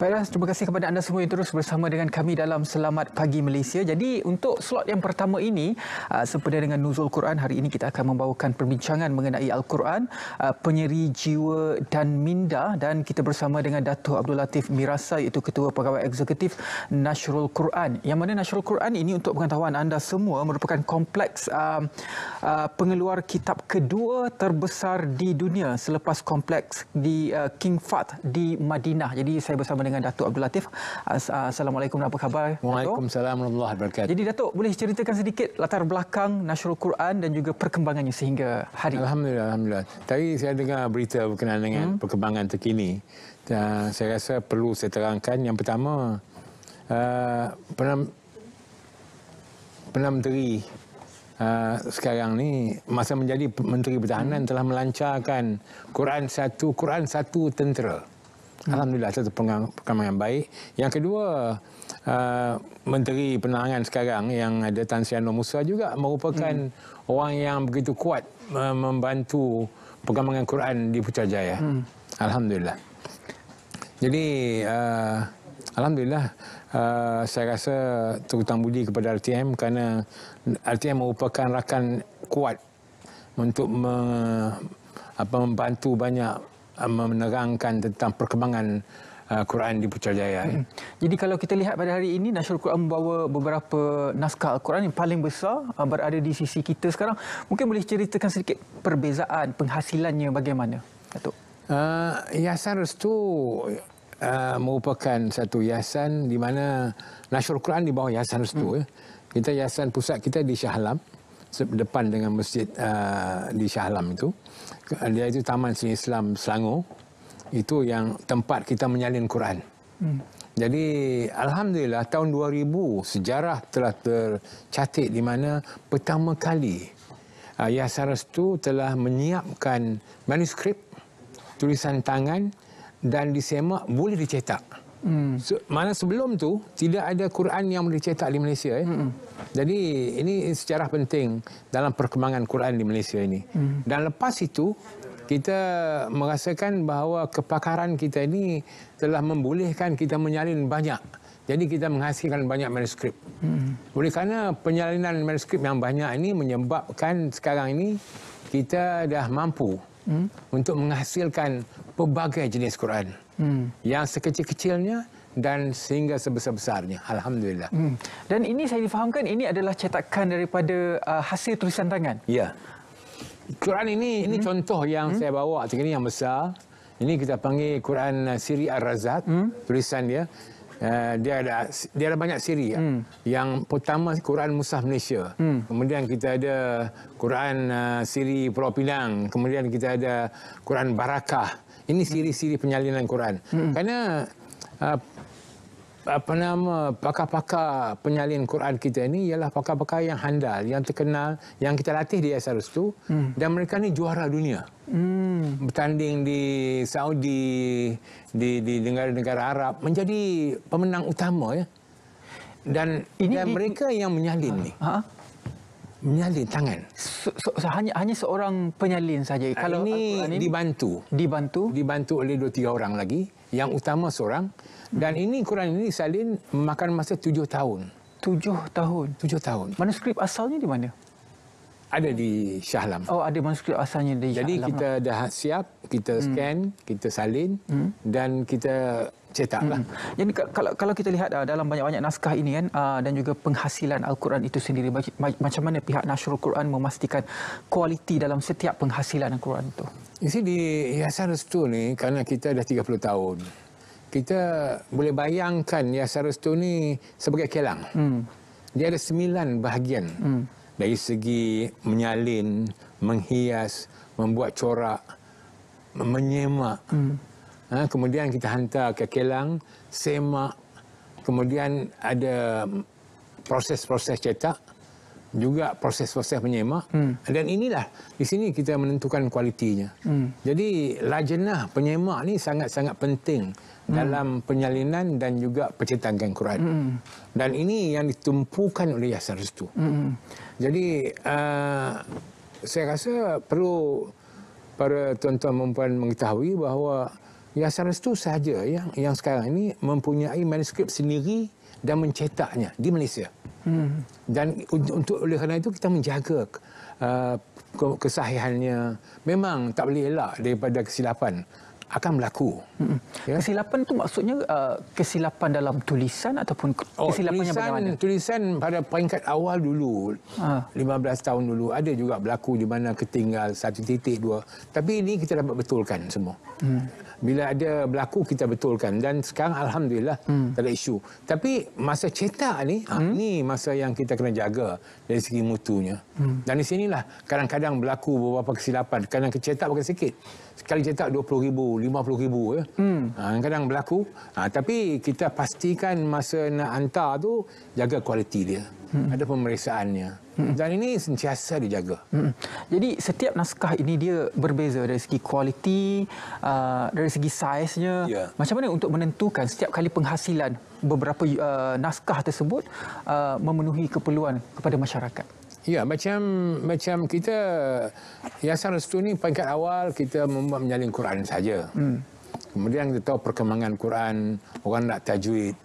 Baiklah, terima kasih kepada anda semua yang terus bersama dengan kami dalam Selamat Pagi Malaysia. Jadi untuk slot yang pertama ini, sempena dengan Nuzul Quran, hari ini kita akan membawakan perbincangan mengenai Al-Quran, penyeri jiwa dan minda, dan kita bersama dengan Dato' Abdul Latif Mirasa, iaitu Ketua Pegawai Eksekutif Nashrul Quran. Yang mana Nashrul Quran ini, untuk pengetahuan anda semua, merupakan kompleks pengeluar kitab kedua terbesar di dunia selepas kompleks di King Fahd di Madinah. Jadi saya bersama dengan Dato' Abdul Latif. Assalamualaikum, apa khabar? Waalaikumsalam warahmatullahi wabarakatuh. Jadi Dato', boleh ceritakan sedikit latar belakang Nashrul Quran dan juga perkembangannya sehingga hari ini? Alhamdulillah. Tadi saya dengar berita berkenaan dengan perkembangan terkini. Dan saya rasa perlu saya terangkan. Yang pertama, Perdana Menteri sekarang ni, masa menjadi Menteri Pertahanan, telah melancarkan Quran satu tentera. Alhamdulillah, satu perkembangan baik. Yang kedua, Menteri Penerangan sekarang yang ada Tan Sri Anwar Musa juga merupakan orang yang begitu kuat membantu perkembangan Quran di Putrajaya. Alhamdulillah. Jadi, Alhamdulillah, saya rasa terhutang budi kepada RTM kerana RTM merupakan rakan kuat untuk membantu banyak menerangkan tentang perkembangan Quran di Putrajaya. Jadi kalau kita lihat pada hari ini, Nashrul Quran membawa beberapa naskah Al-Quran yang paling besar berada di sisi kita sekarang. Mungkin boleh ceritakan sedikit perbezaan penghasilannya bagaimana, Datuk? Yayasan Restu merupakan satu yayasan di mana Nashrul Quran di bawah Yayasan Restu. Kita yayasan pusat kita di Shah Alam, depan dengan masjid di Shah Alam itu. Dia itu Taman Seni Islam Selangor. Itu yang tempat kita menyalin Quran. Jadi Alhamdulillah, tahun 2000 sejarah telah tercatat di mana pertama kali Yayasan Restu telah menyiapkan manuskrip tulisan tangan dan disemak boleh dicetak. Mana sebelum tu tidak ada Quran yang boleh dicetak di Malaysia. Jadi ini sejarah penting dalam perkembangan Quran di Malaysia ini. Dan lepas itu kita merasakan bahawa kepakaran kita ini telah membolehkan kita menyalin banyak. Jadi kita menghasilkan banyak manuskrip. Oleh kerana penyalinan manuskrip yang banyak ini menyebabkan sekarang ini kita dah mampu untuk menghasilkan pelbagai jenis Quran. Yang sekecil-kecilnya dan sehingga sebesar-besarnya. Alhamdulillah. Dan ini saya difahamkan ini adalah cetakan daripada hasil tulisan tangan. Ya. Quran ini contoh yang saya bawa ini yang besar. Ini kita panggil Quran Siri Ar-Razak, tulisan dia. Dia ada banyak siri. Yang pertama Quran Mushaf Malaysia. Kemudian kita ada Quran Siri Pulau Pinang. Kemudian kita ada Quran Barakah. Ini siri-siri penyalinan Quran. Kerana pakar-pakar penyalin Quran kita ini ialah pakar-pakar yang handal, yang terkenal, yang kita latih di Yayasan Restu. Dan mereka ni juara dunia. Bertanding di Saudi, di negara-negara Arab, menjadi pemenang utama ya. Dan mereka yang menyalin ni. Menyalin tangan. Hanya seorang penyalin saja. Kalau ini dibantu oleh 2-3 orang lagi, yang utama seorang. Dan ini Quran ini disalin memakan masa 7 tahun. 7 tahun. 7 tahun. Manuskrip asalnya di mana? Ada di Shah Alam. Oh, ada manuskrip asalnya di Shah Alam. Jadi kita dah siap, kita scan, kita salin dan kita cetaklah. Jadi kalau kita lihat dalam banyak-banyak naskah ini kan, dan juga penghasilan Al-Quran itu sendiri, macam mana pihak Nashrul Quran memastikan kualiti dalam setiap penghasilan Al-Quran itu? Di Yayasan Restu ni, kerana kita dah 30 tahun, kita boleh bayangkan Yayasan Restu ni sebagai kilang. Dia ada 9 bahagian. Dari segi menyalin, menghias, membuat corak, menyemak. Kemudian kita hantar ke kilang, semak. Kemudian ada proses-proses cetak, juga proses-proses menyemak. Dan inilah, di sini kita menentukan kualitinya. Jadi lajnah penyemak ni sangat-sangat penting dalam penyalinan dan juga pencetakan Quran. Dan ini yang ditumpukan oleh Yayasan Restu. Jadi saya rasa perlu para tuan-tuan dan puan mengetahui bahawa Yayasan Restu sahaja yang sekarang ini mempunyai manuskrip sendiri dan mencetaknya di Malaysia. Dan oleh kerana itu kita menjaga kesahihannya. Memang tak boleh elak daripada kesilapan akan berlaku. Ya? Kesilapan itu maksudnya kesilapan dalam tulisan ataupun kesilapan yang bagaimana? Tulisan pada peringkat awal dulu, 15 tahun dulu, ada juga berlaku di mana ketinggal 1 titik 2. Tapi ini kita dapat betulkan semua. Bila ada berlaku, kita betulkan. Dan sekarang Alhamdulillah tak ada isu. Tapi masa cetak ni, ni masa yang kita kena jaga dari segi mutunya. Dan di sinilah kadang-kadang berlaku beberapa kesilapan. Kadang cetak bukan sikit. Sekali cetak 20,000, 50,000 ya. Kadang berlaku. Tapi kita pastikan masa nak hantar tu jaga kualiti dia. Ada pemeriksaannya. Dan ini sentiasa dijaga. Jadi setiap naskah ini dia berbeza dari segi kualiti, dari segi saiznya. Ya. Macam mana untuk menentukan setiap kali penghasilan beberapa naskah tersebut memenuhi keperluan kepada masyarakat? Ya, macam kita Yayasan Restu ni peringkat awal kita membuat menyalin Quran saja. Kemudian kita tahu perkembangan Quran, orang nak tajwid,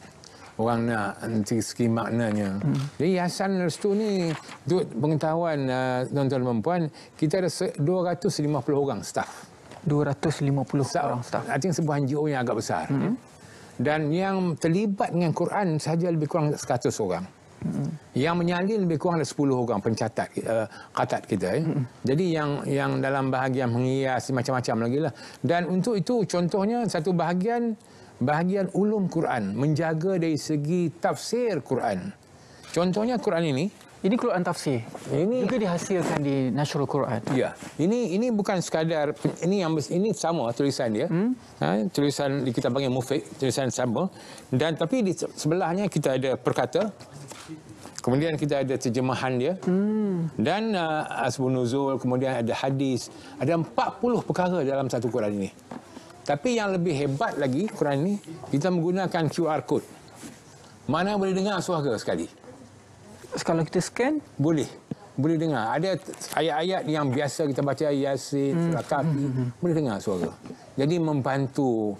orang nak segi maknanya. Jadi Yayasan Restu ni untuk pengetahuan tuan-tuan dan puan, kita ada 250 orang staf. 250 orang staf. I think sebuah NGO yang agak besar. Dan yang terlibat dengan Quran saja lebih kurang 100 orang. Yang menyalin lebih kurang ada 10 orang pencatat katat kita. Jadi yang dalam bahagian menghias macam-macam lagi lah. Dan untuk itu contohnya satu bahagian ulum Quran, menjaga dari segi tafsir Quran. Contohnya Quran ini Quran tafsir. Ini juga dihasilkan di National Quran. Ya. Ini bukan sekadar ini sama tulisan dia. Tulisan kita panggil mufid, tulisan sama. Dan tapi di sebelahnya kita ada perkata. Kemudian kita ada terjemahan dia. Dan asbab nuzul, kemudian ada hadis. Ada 40 perkara dalam satu Quran ini. Tapi yang lebih hebat lagi Quran ini, kita menggunakan QR code. Mana boleh dengar suara sekali. Kalau kita scan, boleh dengar. Ada ayat-ayat yang biasa kita baca, Yasin, Surah Kahfi, boleh dengar suara. Jadi membantu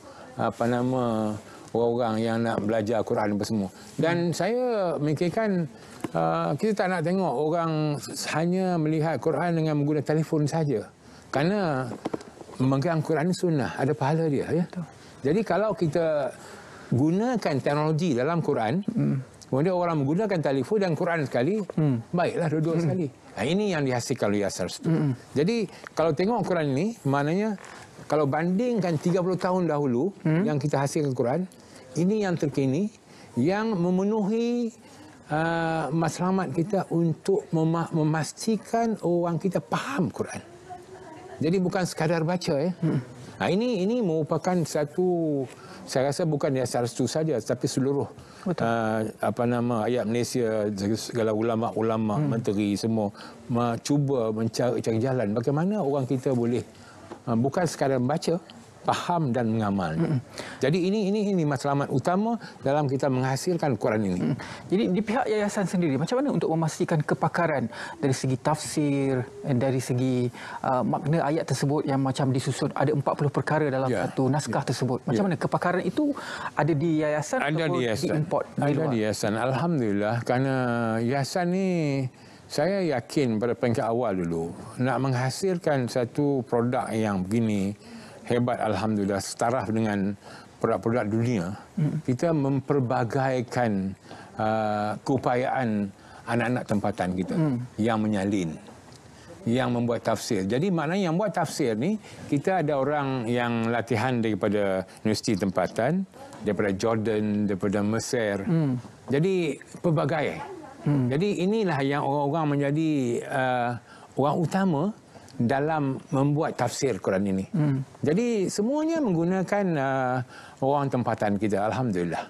orang-orang yang nak belajar Quran apa semua. Dan saya memikirkan kita tak nak tengok orang hanya melihat Quran dengan menggunakan telefon saja. Kerana memegang Quran sunnah, ada pahala dia. Ya? Jadi kalau kita gunakan teknologi dalam Quran, kemudian orang menggunakan telefon dan Quran sekali, baiklah dua-dua sekali. Ini yang dihasilkan oleh Yayasan Restu. Jadi kalau tengok Quran ini, maknanya kalau bandingkan 30 tahun dahulu yang kita hasilkan Quran, ini yang terkini, yang memenuhi matlamat kita untuk memastikan orang kita faham Quran. Jadi bukan sekadar baca ya. Ini merupakan satu, saya rasa bukan Yayasan Restu saja, tapi seluruh rakyat Malaysia, segala ulama-ulama, menteri semua cuba mencari jalan bagaimana orang kita boleh bukan sekadar membaca, faham dan mengamal. Jadi ini matlamat utama dalam kita menghasilkan Quran ini. Jadi di pihak yayasan sendiri macam mana untuk memastikan kepakaran dari segi tafsir, dari segi makna ayat tersebut yang macam disusun ada 40 perkara dalam satu naskah tersebut. Macam mana kepakaran itu ada di yayasan atau diimport? Ada di yayasan. Alhamdulillah, kerana yayasan ni saya yakin pada peringkat awal dulu nak menghasilkan satu produk yang begini hebat, alhamdulillah, setara dengan produk-produk dunia. Kita memperbagaikan keupayaan anak-anak tempatan kita yang menyalin, yang membuat tafsir. Jadi maknanya yang buat tafsir ni, kita ada orang yang latihan daripada universiti tempatan, daripada Jordan, daripada Mesir. Jadi pelbagai. Jadi inilah yang orang-orang menjadi orang utama dalam membuat tafsir Quran ini. Jadi semuanya menggunakan orang tempatan kita, alhamdulillah.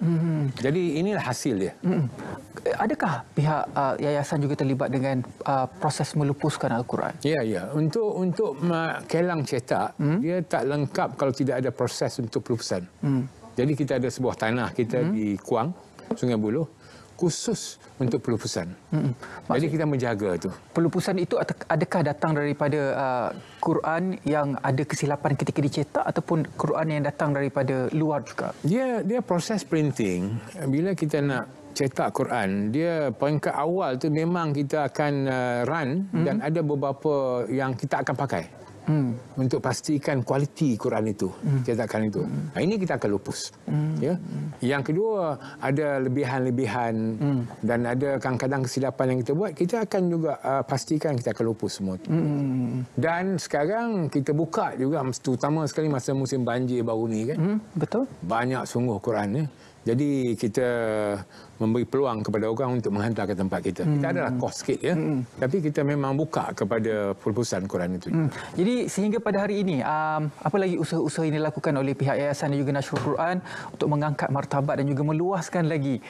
Jadi inilah hasil dia. Adakah pihak yayasan juga terlibat dengan proses melupuskan Al-Quran? Ya. Untuk kelang cetak, dia tak lengkap kalau tidak ada proses untuk pelupusan. Jadi kita ada sebuah tanah kita di Kuang, Sungai Buloh. khusus untuk pelupusan. Jadi kita menjaga tu. Pelupusan itu adakah datang daripada Quran yang ada kesilapan ketika dicetak ataupun Quran yang datang daripada luar juga? Dia proses printing. Bila kita nak cetak Quran, dia peringkat awal tu memang kita akan run dan ada beberapa yang kita akan pakai. Untuk pastikan kualiti Quran itu, cetakan itu. Ini kita akan lupus. Ya. Yang kedua, ada lebihan-lebihan dan ada kadang-kadang kesilapan yang kita buat, kita akan juga pastikan kita akan lupus semua. Dan sekarang kita buka juga, terutama sekali masa musim banjir baru ni kan. Betul. Banyak sungguh Quran ya. Jadi kita memberi peluang kepada orang untuk menghantar ke tempat kita. Kita adalah kos sikit ya. Tapi kita memang buka kepada pelupusan Quran itu. Jadi sehingga pada hari ini, apa lagi usaha-usaha yang dilakukan oleh pihak yayasan dan juga Nashrul Quran untuk mengangkat martabat dan juga meluaskan lagi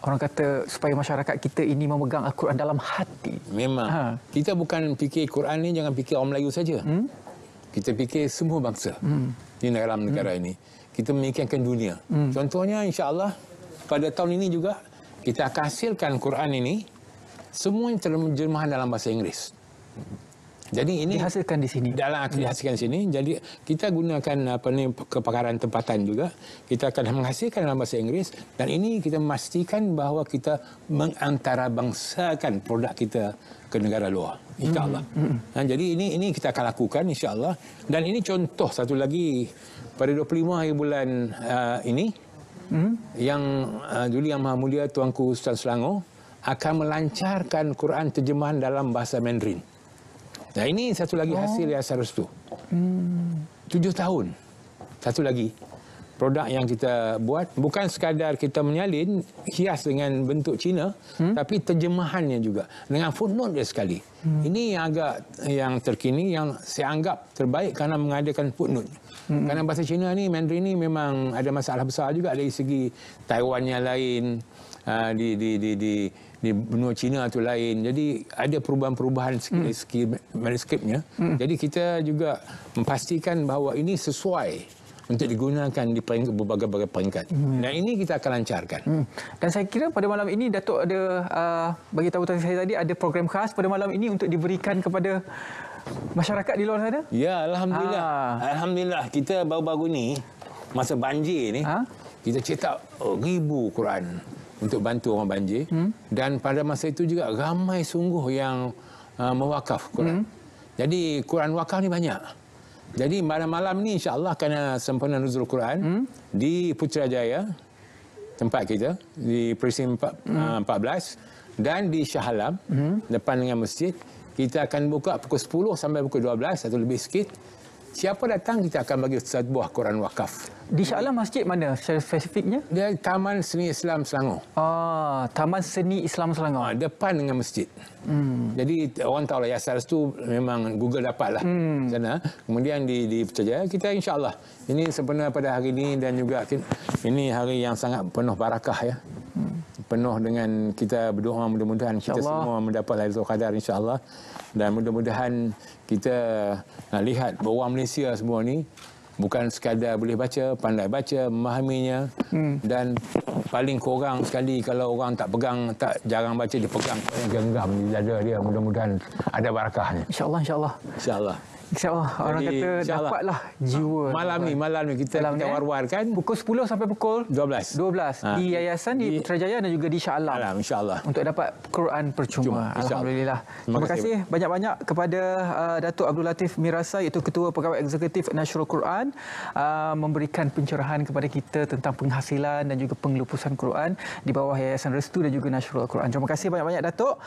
orang kata supaya masyarakat kita ini memegang Al-Quran dalam hati. Memang. Kita bukan fikir Quran ni jangan fikir orang Melayu saja. Kita fikir semua bangsa di dalam negara ini. Kita memikirkan dunia. Contohnya insya-Allah pada tahun ini juga kita akan hasilkan Quran ini semuanya terjemahan dalam bahasa Inggeris. Jadi ini dihasilkan di sini. Dihasilkan di sini. Jadi kita gunakan kepakaran tempatan juga. Kita akan menghasilkan dalam bahasa Inggeris dan ini kita memastikan bahawa kita mengantarabangsakan produk kita ke negara luar. Insya-Allah. Jadi ini kita akan lakukan insya-Allah dan ini contoh satu lagi pada 25 hari bulan ini yang Duli Yang Maha Mulia Tuanku Sultan Selangor akan melancarkan Quran terjemahan dalam bahasa Mandarin. Nah ini satu lagi hasil Yayasan Restu. 7 tahun. Satu lagi produk yang kita buat bukan sekadar kita menyalin hias dengan bentuk Cina tapi terjemahannya juga dengan footnote dia sekali. Ini yang terkini yang saya anggap terbaik kerana mengadakan footnote. Kerana bahasa Cina ni Mandarin ni memang ada masalah besar juga dari segi Taiwannya lain, di benua Cina tu lain. Jadi ada perubahan-perubahan dari segi manuskripnya. Jadi kita juga memastikan bahawa ini sesuai untuk digunakan di berbagai-bagai peringkat. Dan ini kita akan lancarkan. Dan saya kira pada malam ini Datuk ada bagi tahu saya tadi ada program khas pada malam ini untuk diberikan kepada masyarakat di luar sana? Ya, alhamdulillah. Alhamdulillah kita baru-baru ni masa banjir ni kita cetak ribu Quran untuk bantu orang banjir dan pada masa itu juga ramai sungguh yang mewakaf Quran. Jadi Quran wakaf ni banyak. Jadi malam-malam ni insya-Allah akan sempena nuzul Quran di Putrajaya tempat kita di Presin 14 dan di Shah Alam depan dengan masjid. Kita akan buka pukul 10 sampai pukul 12 atau lebih sikit. Siapa datang kita akan bagi satu buah Quran wakaf. Di Shah Alam masjid mana secara spesifiknya? Dia Taman Seni Islam Selangor. Taman Seni Islam Selangor. Depan dengan masjid. Jadi orang tahu lah Yayasan Restu memang Google dapatlah sana. Kemudian di Putrajaya kita insya-Allah ini sempena pada hari ini dan juga ini hari yang sangat penuh barakah ya. Penuh dengan kita berdoa mudah-mudahan kita semua mendapat Lailatul Qadar insya-Allah dan mudah-mudahan kita lihat bahawa orang Malaysia semua ni bukan sekadar boleh baca, pandai baca, memahaminya dan paling kurang sekali kalau orang tak jarang baca dia pegang genggam di dada dia, mudah-mudahan ada barakahnya. Insya-Allah insya-Allah. InsyaAllah orang kata dapatlah jiwa. Malam ni kita war-warkan pukul 10 sampai pukul 12 di yayasan di Putrajaya dan juga di Shah Alam. InsyaAllah. Untuk dapat Quran percuma. Alhamdulillah. Terima kasih banyak-banyak kepada Datuk Abdul Latif Mirasa iaitu Ketua Pegawai Eksekutif Nashrul Quran memberikan pencerahan kepada kita tentang penghasilan dan juga pengelupusan Quran di bawah Yayasan Restu dan juga Nashrul Quran. Terima kasih banyak-banyak Datuk.